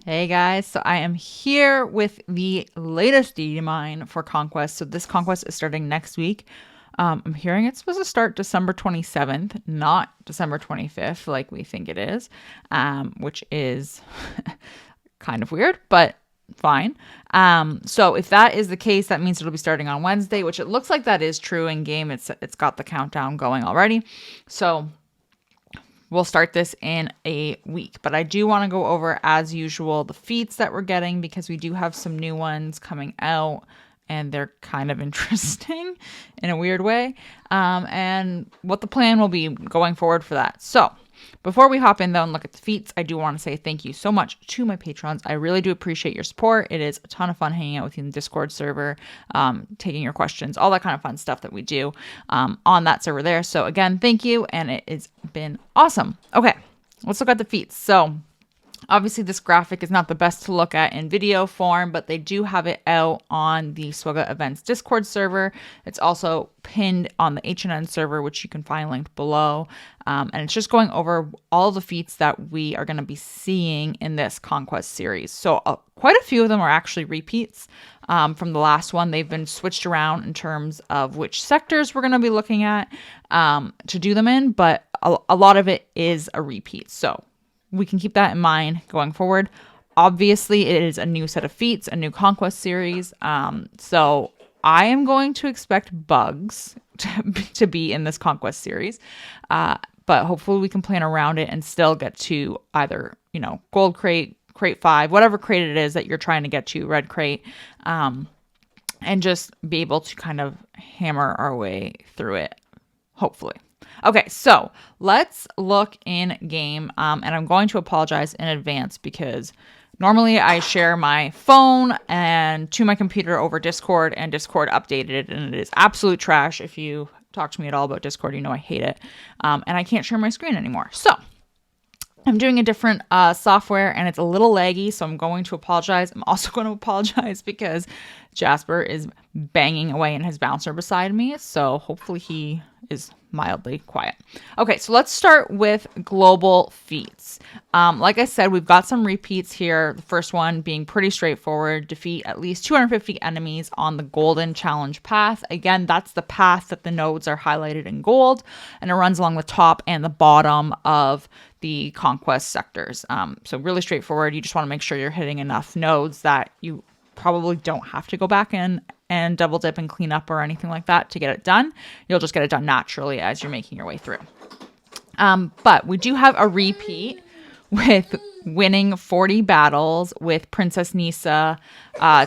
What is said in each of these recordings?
Hey guys, so I am here with the latest data mine for Conquest. So this Conquest is starting next week. I'm hearing it's supposed to start December 27th, not December 25th, like we think it is, which is kind of weird, but fine. So if that is the case, that means it'll be starting on Wednesday, which it looks like that is true in game. It's got the countdown going already. So we'll start this in a week, but I do want to go over, as usual, the feats that we're getting because we do have some new ones coming out and they're kind of interesting in a weird way, and what the plan will be going forward for that. So before we hop in though and look at the feats, I do want to say thank you so much to my patrons. I really do appreciate your support. It is a ton of fun hanging out with you in the Discord server, taking your questions, all that kind of fun stuff that we do on that server there. So again, thank you, and it has been awesome. Okay, let's look at the feats. So obviously, this graphic is not the best to look at in video form, but they do have it out on the SWGOH Events Discord server. It's also pinned on the HNN server, which you can find linked below. And it's just going over all the feats that we are going to be seeing in this Conquest series. So quite a few of them are actually repeats from the last one. They've been switched around in terms of which sectors we're going to be looking at to do them in, but a lot of it is a repeat. So we can keep that in mind going forward. Obviously, it is a new set of feats, a new Conquest series. So I am going to expect bugs to be in this Conquest series. But hopefully we can plan around it and still get to either, gold crate, crate 5, whatever crate it is that you're trying to get to, red crate, and just be able to kind of hammer our way through it, hopefully. Okay, so let's look in game, and I'm going to apologize in advance because normally I share my phone and to my computer over Discord, and Discord updated it, and it is absolute trash. If you talk to me at all about Discord, you know I hate it, and I can't share my screen anymore. So I'm doing a different software, and it's a little laggy, so I'm going to apologize. I'm also going to apologize because Jasper is banging away in his bouncer beside me, so hopefully he is mildly quiet. Okay, so let's start with global feats. Like I said, we've got some repeats here. The first one being pretty straightforward: defeat at least 250 enemies on the golden challenge path. Again, that's the path that the nodes are highlighted in gold, and it runs along the top and the bottom of the Conquest sectors. So really straightforward. You just want to make sure you're hitting enough nodes that you probably don't have to go back in and double dip and clean up or anything like that to get it done. You'll just get it done naturally as you're making your way through. But we do have a repeat with winning 40 battles with Princess Nisa,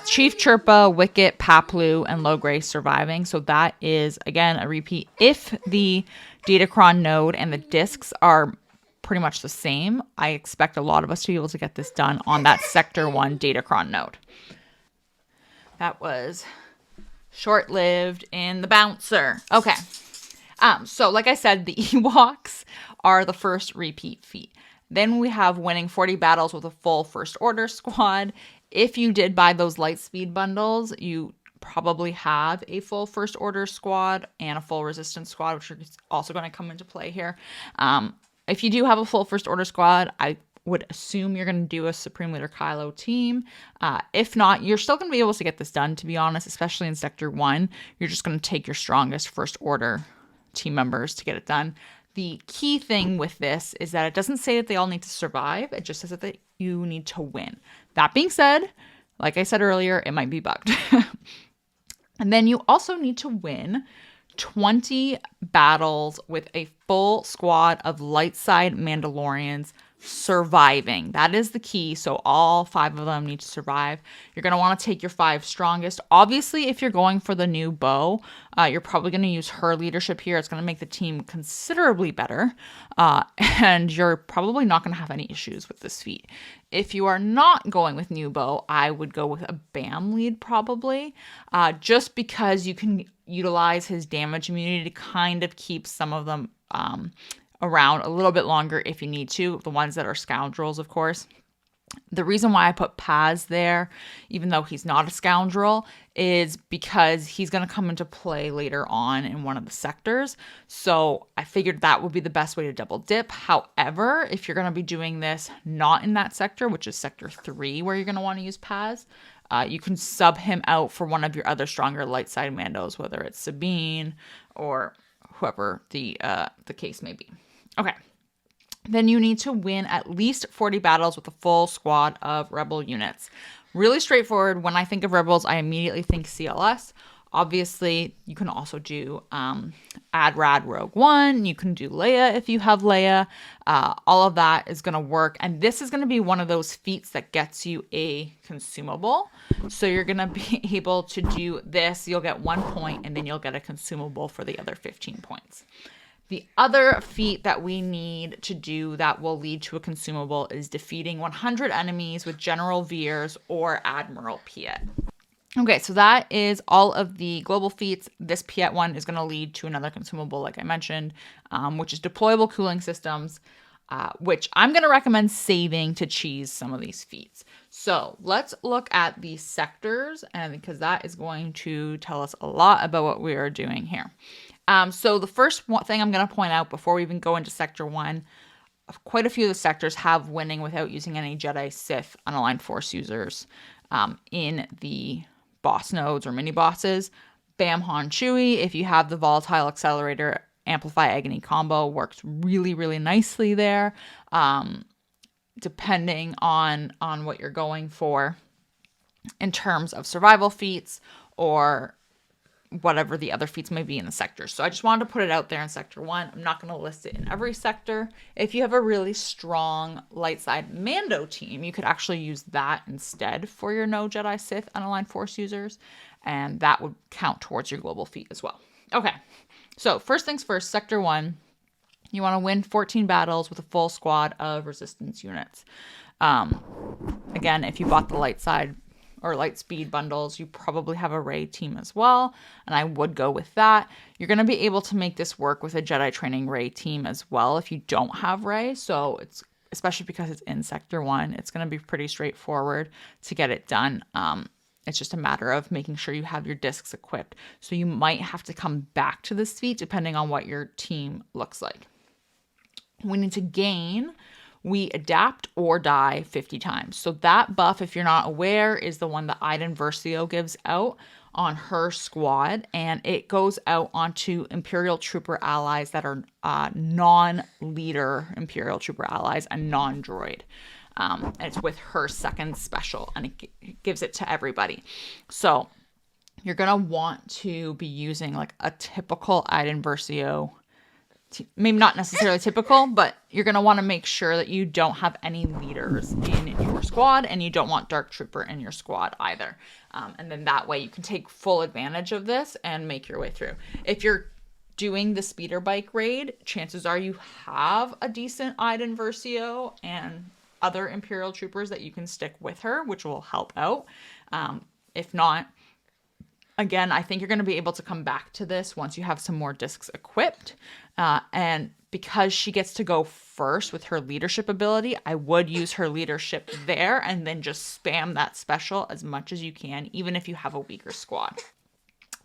Chief Chirpa, Wicket, Paplu, and Logray surviving. So that is, again, a repeat. If the Datacron node and the discs are pretty much the same, I expect a lot of us to be able to get this done on that Sector 1 Datacron node. That was short-lived in the bouncer. Okay. So like I said, the Ewoks are the first repeat feat. Then we have winning 40 battles with a full first order squad. If you did buy those light speed bundles, you probably have a full first order squad and a full resistance squad, which is also going to come into play here. If you do have a full first order squad, I would assume you're going to do a Supreme Leader Kylo team. If not, you're still going to be able to get this done, to be honest, especially in Sector 1. You're just going to take your strongest first order team members to get it done. The key thing with this is that it doesn't say that they all need to survive. It just says that you need to win. That being said, like I said earlier, it might be bugged. And then you also need to win 20 battles with a full squad of light side Mandalorians surviving. That is the key. So all 5 of them need to survive. You're going to want to take your 5 strongest. Obviously, if you're going for the new bow, you're probably going to use her leadership here. It's going to make the team considerably better. And you're probably not going to have any issues with this feat. If you are not going with new bow, I would go with a BAM lead probably, just because you can utilize his damage immunity to kind of keep some of them around a little bit longer if you need to. The ones that are scoundrels, of course. The reason why I put Paz there, even though he's not a scoundrel, is because he's going to come into play later on in one of the sectors. So I figured that would be the best way to double dip. However, if you're going to be doing this not in that sector, which is sector 3, where you're going to want to use Paz, you can sub him out for one of your other stronger light side Mandos, whether it's Sabine or whoever the case may be. Okay. Then you need to win at least 40 battles with a full squad of rebel units. Really straightforward. When I think of rebels, I immediately think CLS. Obviously, you can also do Adrad Rogue One. You can do Leia if you have Leia. All of that is going to work. And this is going to be one of those feats that gets you a consumable. So you're going to be able to do this. You'll get 1 point, and then you'll get a consumable for the other 15 points. The other feat that we need to do that will lead to a consumable is defeating 100 enemies with General Veers or Admiral Piet. Okay, so that is all of the global feats. This Piet one is going to lead to another consumable, like I mentioned, which is deployable cooling systems, which I'm going to recommend saving to cheese some of these feats. So let's look at the sectors, and because that is going to tell us a lot about what we are doing here. So the first thing I'm going to point out before we even go into Sector 1, quite a few of the sectors have winning without using any Jedi, Sith, unaligned Force users in the boss nodes or mini bosses. Bam Han Chewie, if you have the Volatile Accelerator Amplify Agony combo, works really, really nicely there, depending on what you're going for in terms of survival feats or whatever the other feats may be in the sector. So I just wanted to put it out there in Sector 1. I'm not going to list it in every sector. If you have a really strong light side Mando team, you could actually use that instead for your no Jedi, Sith, unaligned Force users, and that would count towards your global feat as well. Okay, so first things first, Sector 1, you want to win 14 battles with a full squad of resistance units. Again, if you bought the light side or light speed bundles, you probably have a Rey team as well, and I would go with that. You're going to be able to make this work with a Jedi training Rey team as well if you don't have Rey, so it's especially because it's in Sector 1, it's going to be pretty straightforward to get it done. It's just a matter of making sure you have your discs equipped, so you might have to come back to this feat depending on what your team looks like. We need to gain we adapt or die 50 times. So that buff, if you're not aware, is the one that Iden Versio gives out on her squad, and it goes out onto Imperial Trooper allies that are non-leader Imperial Trooper allies and non-droid. And it's with her second special, and it gives it to everybody. So you're going to want to be using like a typical Iden Versio, maybe not necessarily typical, but you're going to want to make sure that you don't have any leaders in your squad, and you don't want Dark Trooper in your squad either. And then that way you can take full advantage of this and make your way through. If you're doing the speeder bike raid, chances are you have a decent Iden Versio and other Imperial Troopers that you can stick with her, which will help out. If not, again, I think you're going to be able to come back to this once you have some more discs equipped. And because she gets to go first with her leadership ability, I would use her leadership there and then just spam that special as much as you can, even if you have a weaker squad.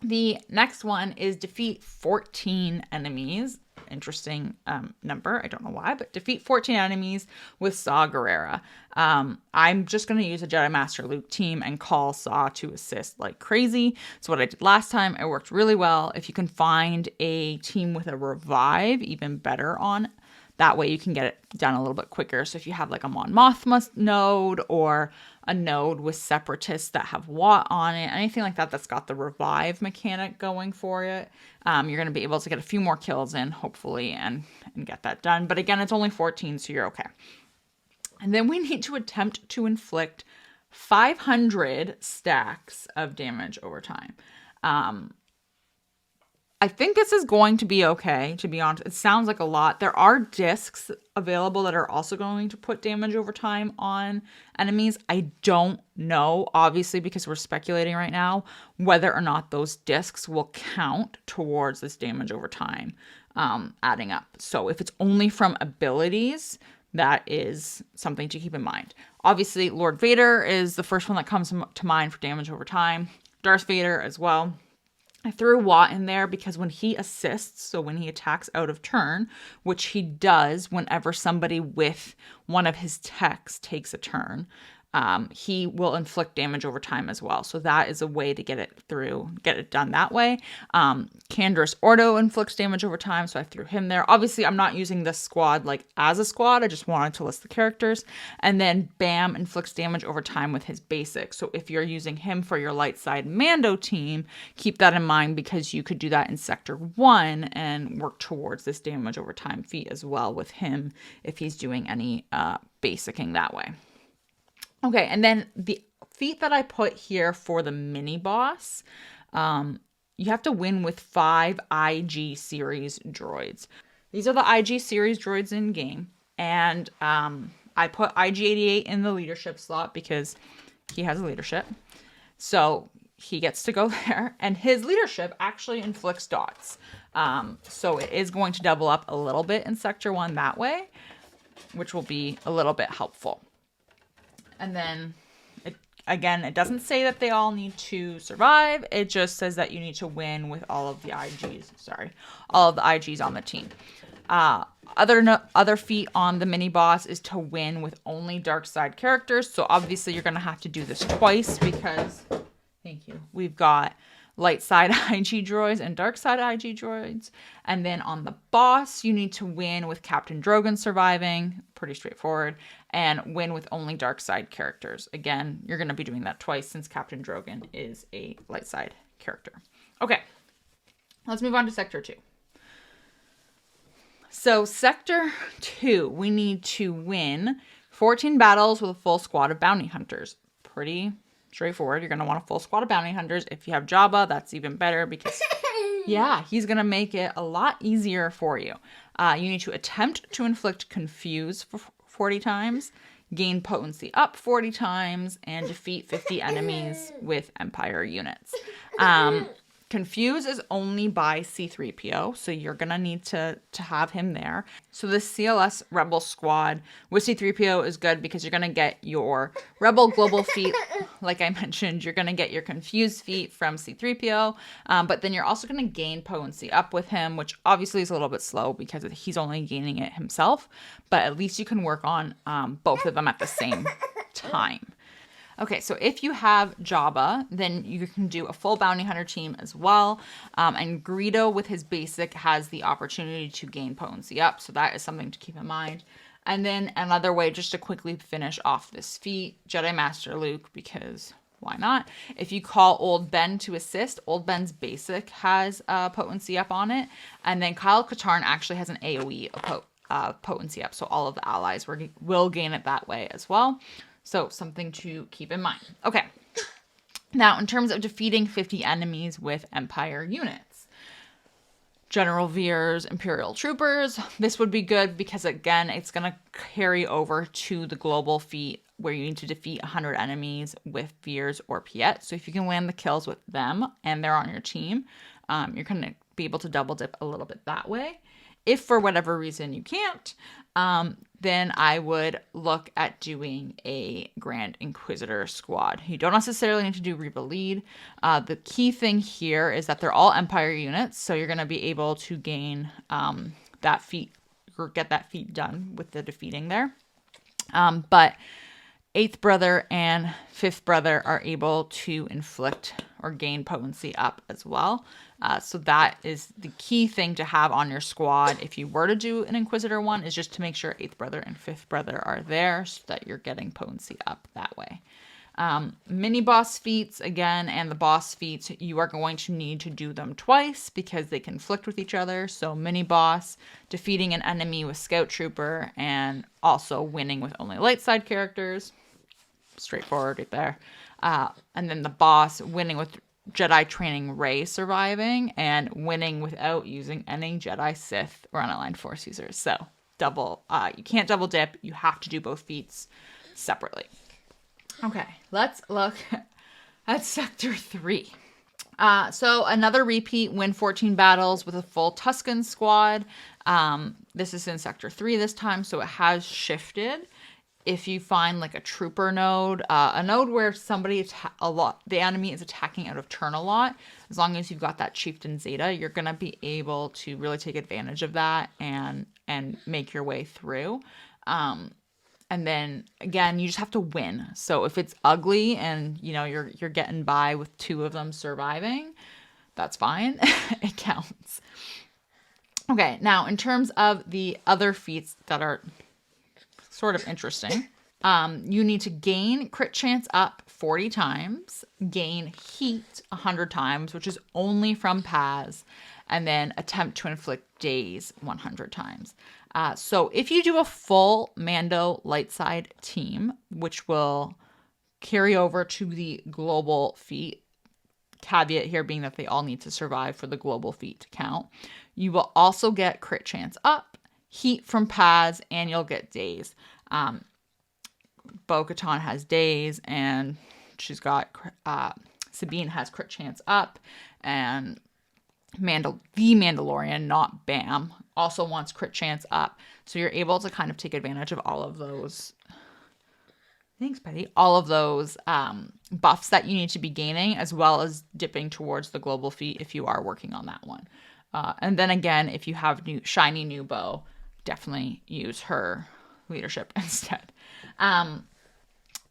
The next one is defeat 14 enemies. Interesting number. I don't know why, but defeat 14 enemies with Saw Gerrera. I'm just going to use a Jedi Master Luke team and call Saw to assist like crazy. It's what I did last time. It worked really well. If you can find a team with a revive, even better on that way you can get it done a little bit quicker. So if you have like a Mon Mothma node or a node with separatists that have Watt on it, anything like that that's got the revive mechanic going for it, you're going to be able to get a few more kills in, hopefully, and get that done. But again, it's only 14, so you're okay. And then we need to attempt to inflict 500 stacks of damage over time. I think this is going to be okay, to be honest. It sounds like a lot. There are discs available that are also going to put damage over time on enemies. I don't know, obviously, because we're speculating right now, whether or not those discs will count towards this damage over time adding up. So if it's only from abilities, that is something to keep in mind. Obviously, Lord Vader is the first one that comes to mind for damage over time. Darth Vader as well. I threw Watt in there because when he assists, so when he attacks out of turn, which he does whenever somebody with one of his techs takes a turn, he will inflict damage over time as well. So that is a way to get it done that way. Candra's Ordo inflicts damage over time, so I threw him there. Obviously, I'm not using this squad like as a squad. I just wanted to list the characters. And then Bam inflicts damage over time with his basic. So if you're using him for your light side Mando team, keep that in mind because you could do that in Sector 1 and work towards this damage over time feat as well with him if he's doing any basicing that way. Okay, and then the feat that I put here for the mini boss, you have to win with 5 IG series droids. These are the IG series droids in game, and I put IG-88 in the leadership slot because he has a leadership. So he gets to go there, and his leadership actually inflicts dots. So it is going to double up a little bit in Sector 1 that way, which will be a little bit helpful. And then, it doesn't say that they all need to survive. It just says that you need to win with all of the IGs on the team. Other feat on the mini boss is to win with only dark side characters. So obviously you're going to have to do this twice because, we've got light side IG droids and dark side IG droids. And then on the boss, you need to win with Captain Drogon surviving, pretty straightforward, and win with only dark side characters. Again, you're going to be doing that twice since Captain Drogon is a light side character. Okay, let's move on to Sector 2. So Sector 2, we need to win 14 battles with a full squad of bounty hunters. Pretty straightforward. You're going to want a full squad of bounty hunters. If you have Jabba, that's even better because, he's going to make it a lot easier for you. You need to attempt to inflict confuse for 40 times, gain potency up 40 times, and defeat 50 enemies with Empire units. Confuse is only by C-3PO, so you're going to need to have him there. So the CLS Rebel Squad with C-3PO is good because you're going to get your Rebel Global feat. Like I mentioned, you're going to get your Confuse feat from C-3PO, but then you're also going to gain potency up with him, which obviously is a little bit slow because he's only gaining it himself, but at least you can work on both of them at the same time. Okay, so if you have Jabba, then you can do a full bounty hunter team as well. And Greedo with his basic has the opportunity to gain potency up. So that is something to keep in mind. And then another way, just to quickly finish off this feat, Jedi Master Luke, because why not? If you call Old Ben to assist, Old Ben's basic has potency up on it. And then Kyle Katarn actually has an AoE potency up. So all of the allies will gain it that way as well. So something to keep in mind. Okay. Now, in terms of defeating 50 enemies with Empire units, General Veer's Imperial Troopers, this would be good because, again, it's going to carry over to the global feat where you need to defeat 100 enemies with Veers or Piet. So if you can land the kills with them and they're on your team, you're going to be able to double dip a little bit that way. If for whatever reason you can't, then I would look at doing a Grand Inquisitor squad. You don't necessarily need to do Reba lead. The key thing here is that they're all Empire units, so you're going to be able to gain that feat or get that feat done with the defeating there. But 8th brother and 5th brother are able to inflict or gain potency up as well. So that is the key thing to have on your squad. If you were to do an Inquisitor one, is just to make sure 8th brother and 5th brother are there so that you're getting potency up that way. Mini boss feats, again, and the boss feats, you are going to need to do them twice because they conflict with each other. So mini boss, defeating an enemy with Scout Trooper, and also winning with only light side characters. Straightforward right there. And then the boss, winning with Jedi training Rey surviving, and winning without using any Jedi, Sith, or unaligned Force users. So you can't double dip. You have to do both feats separately. Okay, let's look at Sector 3. So another repeat, win 14 battles with a full Tusken squad. This is in Sector 3 this time, so it has shifted. If you find like a trooper node, a node where the enemy is attacking out of turn a lot, as long as you've got that Chieftain Zeta, you're gonna be able to really take advantage of that and make your way through. And then again, you just have to win. So if it's ugly and you're getting by with 2 of them surviving, that's fine. It counts. Okay, now in terms of the other feats that are sort of interesting, you need to gain crit chance up 40 times, gain heat 100 times, which is only from Paz, and then attempt to inflict daze 100 times. So if you do a full Mando light side team, which will carry over to the global feat, caveat here being that they all need to survive for the global feat to count, you will also get crit chance up, heat from Paz, and you'll get daze. Bo-Katan has daze, and she's got Sabine has crit chance up, and the Mandalorian, not Bam, also wants crit chance up. So you're able to kind of take advantage of all of those. Thanks, Betty. All of those buffs that you need to be gaining, as well as dipping towards the global feat if you are working on that one. And then again, if you have shiny new Bo, definitely use her leadership instead.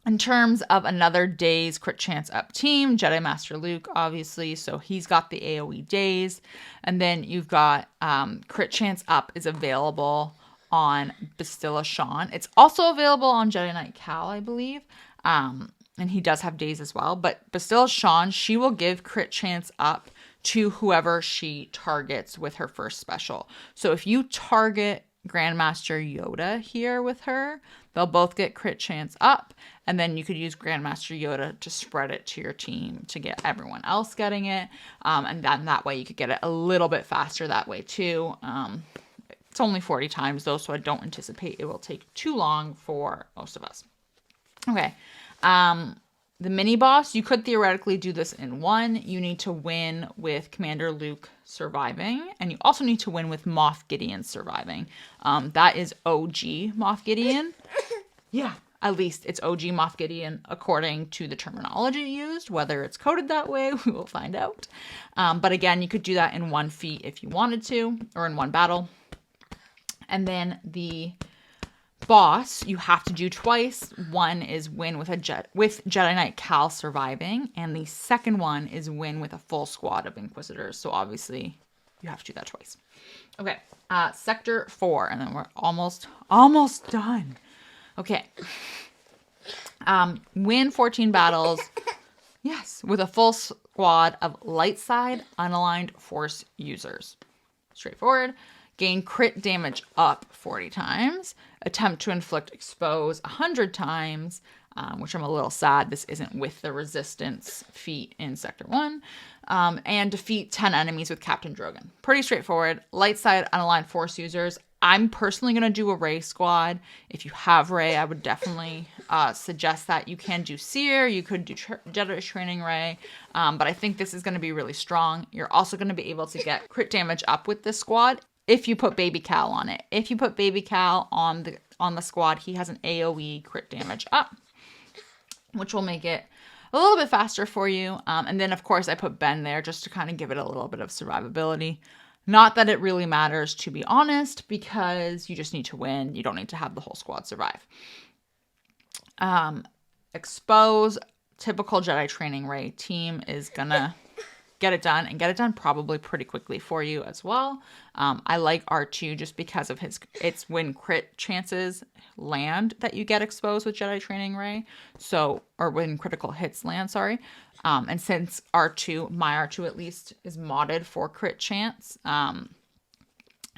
In terms of another daze crit chance up team, Jedi Master Luke, obviously, so he's got the AoE daze. And then you've got crit chance up is available on Bastilla Shan. It's also available on Jedi Knight Cal, I believe. And he does have daze as well. But Bastilla Shan, she will give crit chance up to whoever she targets with her first special. So if you target Grandmaster Yoda here with her, they'll both get crit chance up, and then you could use Grandmaster Yoda to spread it to your team to get everyone else getting it, and then that way you could get it a little bit faster that way too. It's only 40 times though, so I don't anticipate it will take too long for most of us. Okay, the mini boss, you could theoretically do this in one. You need to win with Commander Luke surviving, and you also need to win with Moff Gideon surviving. That is OG Moff Gideon. Yeah, at least it's OG Moff Gideon according to the terminology used. Whether it's coded that way, we will find out. But again, you could do that in one feat if you wanted to, or in one battle. And then the boss you have to do twice. One is win with Jedi Knight Cal surviving, and the second one is win with a full squad of Inquisitors. So obviously you have to do that twice. Okay, Sector 4, and then we're almost done. Okay, win 14 battles. Yes, with a full squad of light side unaligned force users. Straightforward. Gain crit damage up 40 times. Attempt to inflict expose 100 times, which I'm a little sad this isn't with the resistance feat in Sector 1. And defeat 10 enemies with Captain Drogon. Pretty straightforward. Light side unaligned force users. I'm personally going to do a Rey squad. If you have Rey, I would definitely suggest that. You can do Seer, you could do Jedi Training Rey, but I think this is going to be really strong. You're also going to be able to get crit damage up with this squad if you put Baby Cal on it. If you put Baby Cal on the squad, he has an AoE crit damage up, which will make it a little bit faster for you. And then, of course, I put Ben there just to kind of give it a little bit of survivability. Not that it really matters, to be honest, because you just need to win. You don't need to have the whole squad survive. Expose, typical Jedi Training Rey team is going to get it done, and get it done probably pretty quickly for you as well. I like R2 just because of its when crit chances land that you get exposed with Jedi Training Rey. So, or when critical hits land, sorry. And since R2, my R2 at least, is modded for crit chance,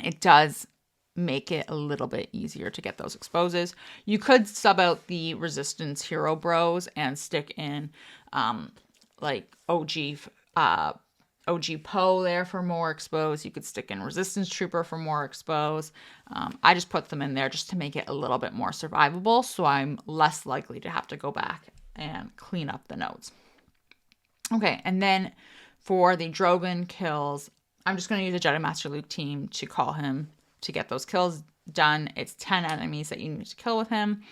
it does make it a little bit easier to get those exposes. You could sub out the resistance hero bros and stick in like OG Poe there for more expose. You could stick in Resistance Trooper for more expose. I just put them in there just to make it a little bit more survivable, so I'm less likely to have to go back and clean up the nodes. Okay, and then for the Drogon kills, I'm just going to use a Jedi Master Luke team to call him to get those kills done. It's 10 enemies that you need to kill with him.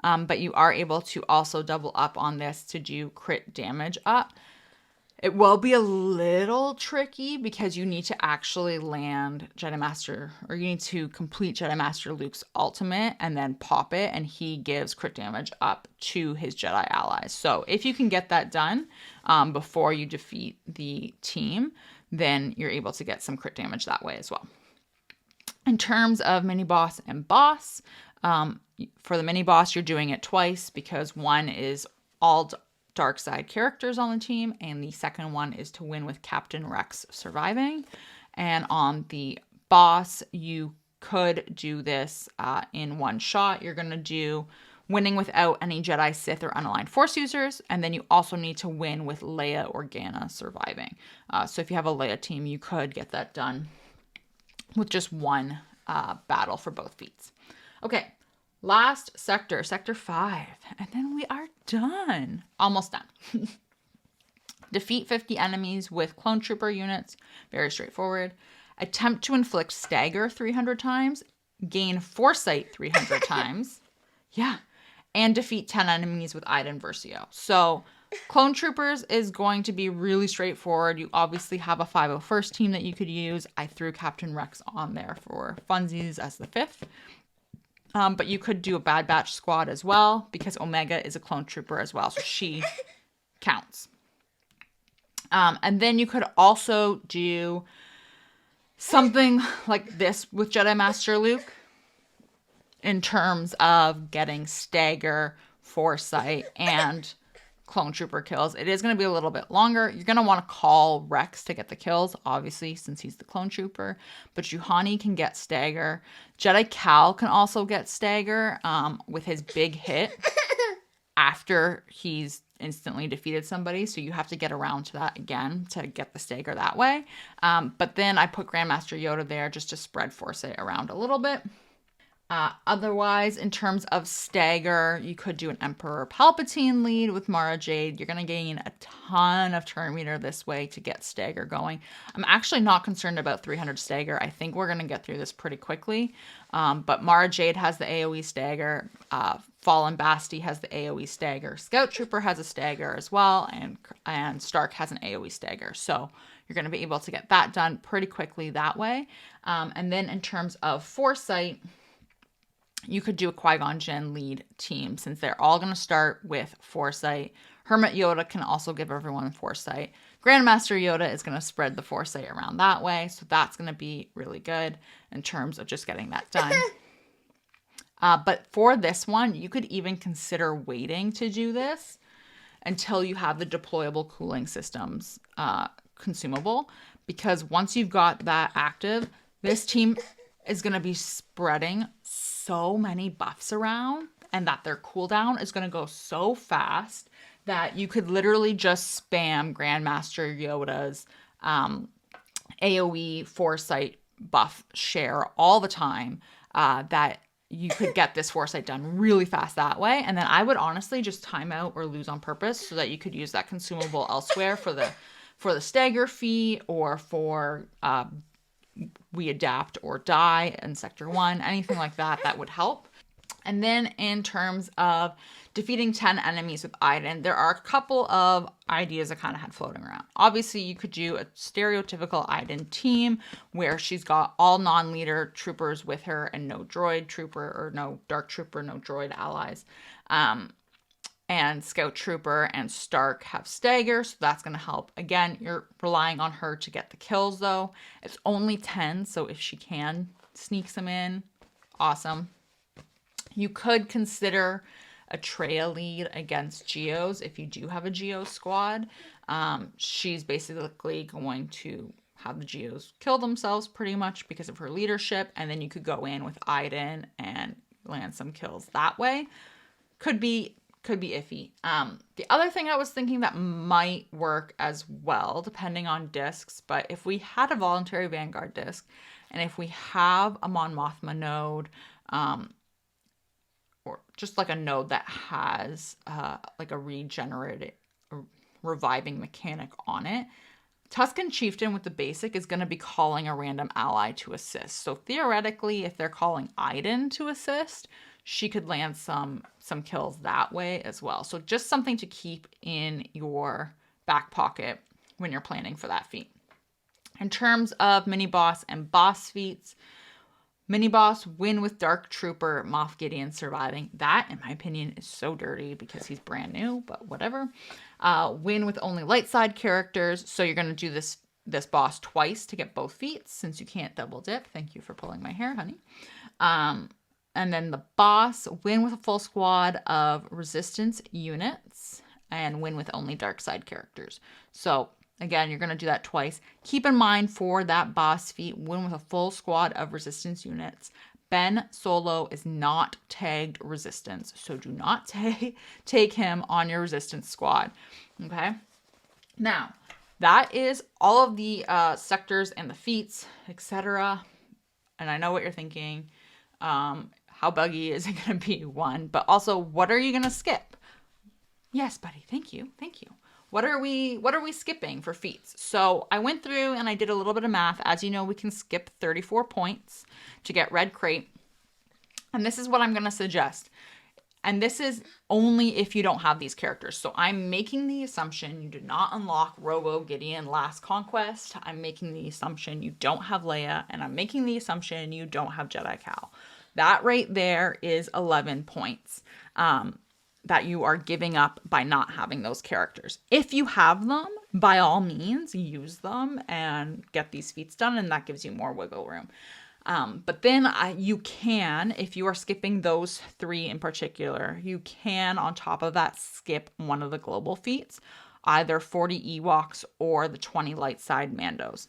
But you are able to also double up on this to do crit damage up. It will be a little tricky because you need to actually land Jedi Master, or you need to complete Jedi Master Luke's ultimate and then pop it, and he gives crit damage up to his Jedi allies. So if you can get that done before you defeat the team, then you're able to get some crit damage that way as well. In terms of mini boss and boss, for the mini boss, you're doing it twice because one is all dark side characters on the team, and the second one is to win with Captain Rex surviving. And on the boss, you could do this in one shot. You're going to do winning without any Jedi, Sith, or unaligned Force users, and then you also need to win with Leia Organa surviving. So if you have a Leia team, you could get that done with just one battle for both feats. Okay, last sector, sector 5, and then we are done. Almost done. Defeat 50 enemies with clone trooper units. Very straightforward. Attempt to inflict stagger 300 times. Gain foresight 300 times. Yeah. And defeat 10 enemies with Iden Versio. So clone troopers is going to be really straightforward. You obviously have a 501st team that you could use. I threw Captain Rex on there for funsies as the 5th. But you could do a Bad Batch squad as well because Omega is a clone trooper as well. So she counts. And then you could also do something like this with Jedi Master Luke in terms of getting stagger, foresight, and clone trooper kills. It is going to be a little bit longer. You're going to want to call Rex to get the kills, obviously, since he's the clone trooper. But Juhani can get stagger. Jedi Cal can also get stagger with his big hit after he's instantly defeated somebody. So you have to get around to that again to get the stagger that way. But then I put Grandmaster Yoda there just to spread foresight around a little bit. Otherwise, in terms of stagger, you could do an Emperor Palpatine lead with Mara Jade. You're going to gain a ton of turn meter this way to get stagger going. I'm actually not concerned about 300 stagger. I think we're going to get through this pretty quickly. But Mara Jade has the AoE stagger. Fallen Basti has the AoE stagger. Scout Trooper has a stagger as well. And Stark has an AoE stagger. So you're going to be able to get that done pretty quickly that way. And then in terms of foresight, you could do a Qui-Gon Jinn lead team since they're all going to start with foresight. Hermit Yoda can also give everyone foresight. Grandmaster Yoda is going to spread the foresight around that way. So that's going to be really good in terms of just getting that done. But for this one, you could even consider waiting to do this until you have the deployable cooling systems consumable. Because once you've got that active, this team is going to be spreading so many buffs around, and that their cooldown is going to go so fast that you could literally just spam Grandmaster Yoda's AoE foresight buff share all the time, that you could get this foresight done really fast that way. And then I would honestly just time out or lose on purpose so that you could use that consumable elsewhere for the stagger fee or for we adapt or die in sector 1, anything like that would help. And then in terms of defeating 10 enemies with Iden, there are a couple of ideas I kind of had floating around. Obviously, you could do a stereotypical Iden team where she's got all non-leader troopers with her and no droid trooper or no dark trooper, no droid allies. And Scout Trooper and Stark have stagger, so that's going to help. Again, you're relying on her to get the kills, though. It's only 10, so if she can sneak some in, awesome. You could consider a Traya lead against Geos if you do have a Geo squad. She's basically going to have the Geos kill themselves pretty much because of her leadership, and then you could go in with Iden and land some kills that way. Could be iffy. The other thing I was thinking that might work as well, depending on discs, but if we had a voluntary Vanguard disc, and if we have a Mon Mothma node, or just like a node that has like a reviving mechanic on it, Tuscan Chieftain with the basic is going to be calling a random ally to assist. So theoretically, if they're calling Iden to assist, she could land some kills that way as well. So just something to keep in your back pocket when you're planning for that feat. In terms of mini boss and boss feats, mini boss win with Dark Trooper, Moff Gideon surviving. That, in my opinion, is so dirty because he's brand new, but whatever. Win with only light side characters. So you're going to do this boss twice to get both feats since you can't double dip. Thank you for pulling my hair, honey. And then the boss, win with a full squad of resistance units and win with only dark side characters. So again, you're going to do that twice. Keep in mind for that boss feat, win with a full squad of resistance units. Ben Solo is not tagged resistance, so do not take him on your resistance squad. Okay? Now, that is all of the sectors and the feats, etc. And I know what you're thinking. How buggy is it going to be? One, but also, what are you going to skip? Yes, buddy. Thank you. Thank you. What are we skipping for feats? So I went through and I did a little bit of math. As you know, we can skip 34 points to get red crate. And this is what I'm going to suggest. And this is only if you don't have these characters. So I'm making the assumption you did not unlock Robo Gideon last Conquest. I'm making the assumption you don't have Leia. And I'm making the assumption you don't have Jedi Cal. That right there is 11 points. That you are giving up by not having those characters. If you have them, by all means, use them and get these feats done, and that gives you more wiggle room. But then you can, if you are skipping those three in particular, you can, on top of that, skip one of the global feats, either 40 Ewoks or the 20 light side Mandos.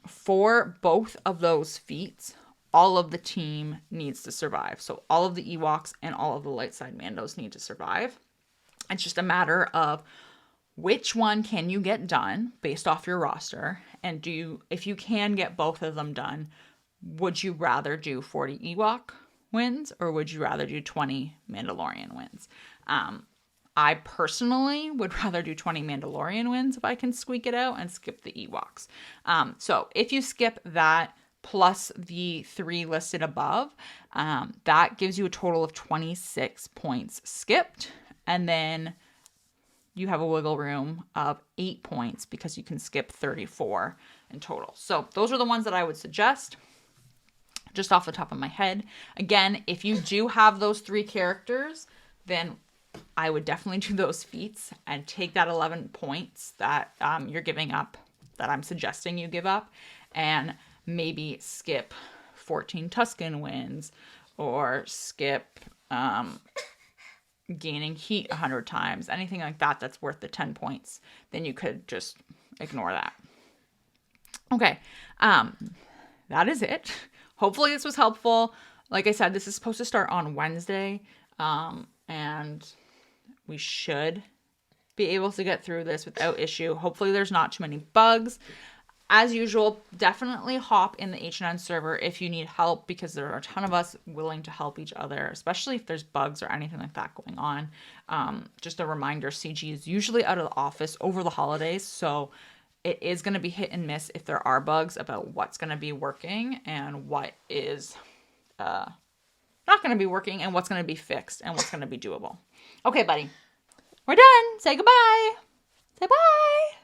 For both of those feats, all of the team needs to survive. So all of the Ewoks and all of the light side Mandos need to survive. It's just a matter of which one can you get done based off your roster. And if you can get both of them done, would you rather do 40 Ewok wins or would you rather do 20 Mandalorian wins? I personally would rather do 20 Mandalorian wins if I can squeak it out and skip the Ewoks. So if you skip that, plus the 3 listed above, that gives you a total of 26 points skipped. And then you have a wiggle room of 8 points because you can skip 34 in total. So those are the ones that I would suggest just off the top of my head. Again, if you do have those 3 characters, then I would definitely do those feats and take that 11 points that you're giving up, that I'm suggesting you give up, and maybe skip 14 Tuscan wins or skip gaining heat 100 times, anything like that that's worth the 10 points. Then you could just ignore that. Okay, that is it. Hopefully this was helpful. Like I said, this is supposed to start on Wednesday, and we should be able to get through this without issue. Hopefully there's not too many bugs. As usual, definitely hop in the H&N server if you need help because there are a ton of us willing to help each other, especially if there's bugs or anything like that going on. Just a reminder, CG is usually out of the office over the holidays, so it is going to be hit and miss if there are bugs about what's going to be working and what is not going to be working and what's going to be fixed and what's going to be doable. Okay, buddy. We're done. Say goodbye. Say bye.